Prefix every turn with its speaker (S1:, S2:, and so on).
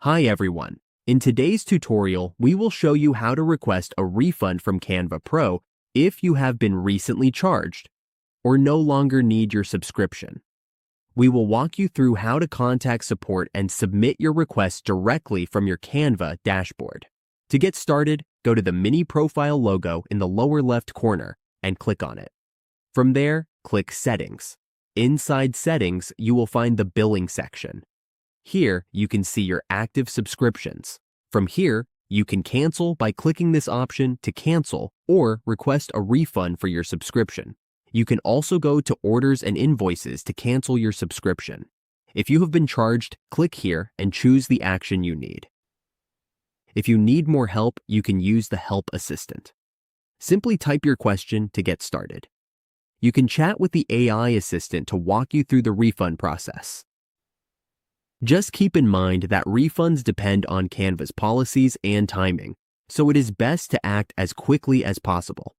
S1: Hi everyone. In today's tutorial, we will show you how to request a refund from Canva Pro if you have been recently charged or no longer need your subscription. We will walk you through how to contact support and submit your request directly from your Canva dashboard. To get started, go to the mini profile logo in the lower left corner and click on it. From there, click Settings. Inside Settings, you will find the Billing section. Here, you can see your active subscriptions. From here, you can cancel by clicking this option to cancel or request a refund for your subscription. You can also go to Orders and Invoices to cancel your subscription. If you have been charged, click here and choose the action you need. If you need more help, you can use the Help Assistant. Simply type your question to get started. You can chat with the AI assistant to walk you through the refund process. Just keep in mind that refunds depend on Canva's policies and timing, so it is best to act as quickly as possible.